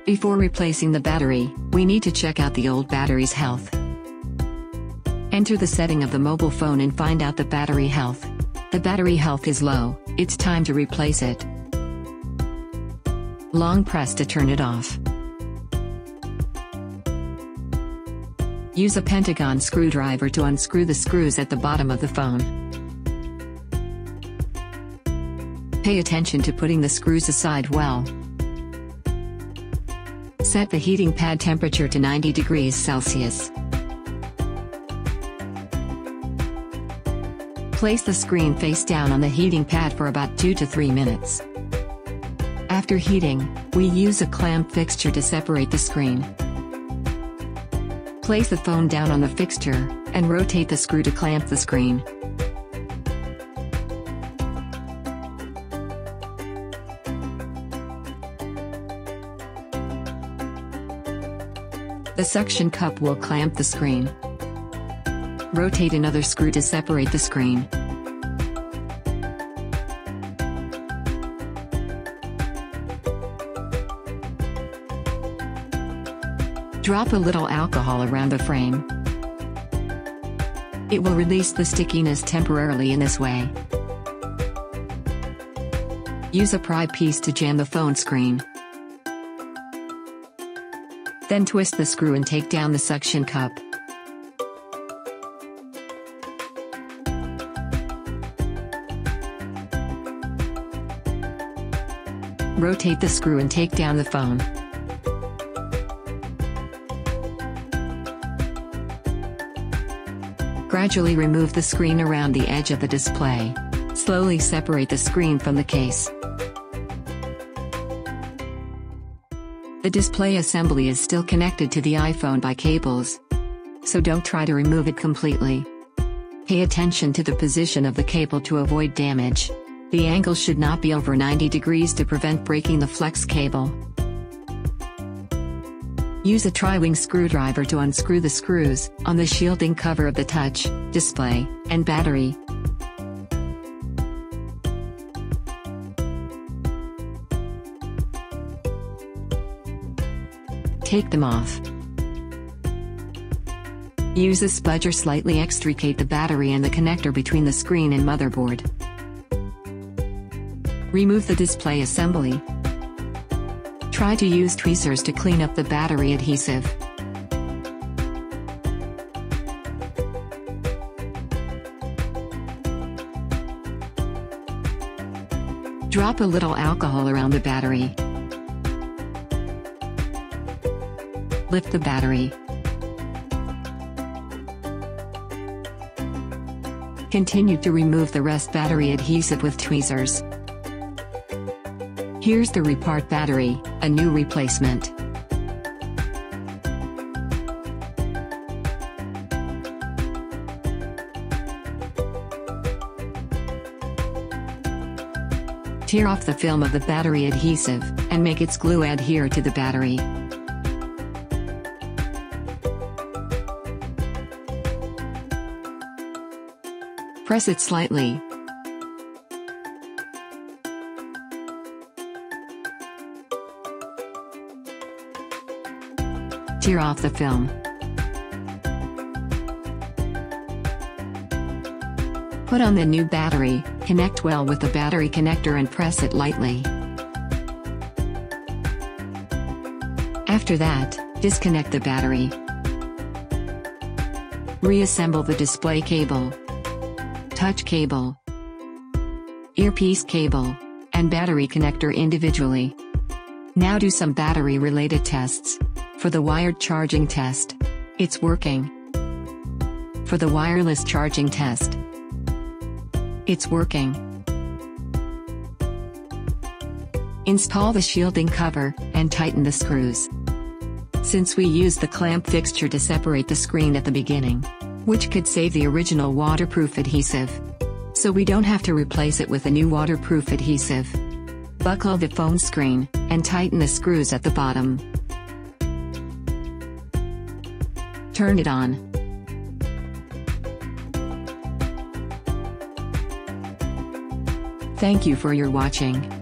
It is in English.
Before replacing the battery, we need to check out the old battery's health. Enter the setting of the mobile phone and find out the battery health. The battery health is low, it's time to replace it. Long press to turn it off. Use a pentagon screwdriver to unscrew the screws at the bottom of the phone. Pay attention to putting the screws aside well. Set the heating pad temperature to 90 degrees Celsius. Place the screen face down on the heating pad for about 2 to 3 minutes. After heating, we use a clamp fixture to separate the screen. Place the phone down on the fixture, and rotate the screw to clamp the screen. The suction cup will clamp the screen. Rotate another screw to separate the screen. Drop a little alcohol around the frame. It will release the stickiness temporarily in this way. Use a pry piece to jam the phone screen. Then twist the screw and take down the suction cup. Rotate the screw and take down the phone. Gradually remove the screen around the edge of the display. Slowly separate the screen from the case. The display assembly is still connected to the iPhone by cables, so don't try to remove it completely. Pay attention to the position of the cable to avoid damage. The angle should not be over 90 degrees to prevent breaking the flex cable. Use a tri-wing screwdriver to unscrew the screws on the shielding cover of the touch, display, and battery. Take them off. Use a spudge or slightly extricate the battery and the connector between the screen and motherboard. Remove the display assembly. Try to use tweezers to clean up the battery adhesive. Drop a little alcohol around the battery. Lift the battery. Continue to remove the rest battery adhesive with tweezers. Here's the REPART battery, a new replacement. Tear off the film of the battery adhesive, and make its glue adhere to the battery. Press it slightly. Tear off the film. Put on the new battery, connect well with the battery connector and press it lightly. After that, disconnect the battery. Reassemble the display cable, touch cable, earpiece cable, and battery connector individually. Now do some battery-related tests. For the wired charging test, it's working. For the wireless charging test, it's working. Install the shielding cover, and tighten the screws. Since we used the clamp fixture to separate the screen at the beginning, which could save the original waterproof adhesive, so we don't have to replace it with a new waterproof adhesive. Buckle the phone screen, and tighten the screws at the bottom. Turn it on. Thank you for your watching.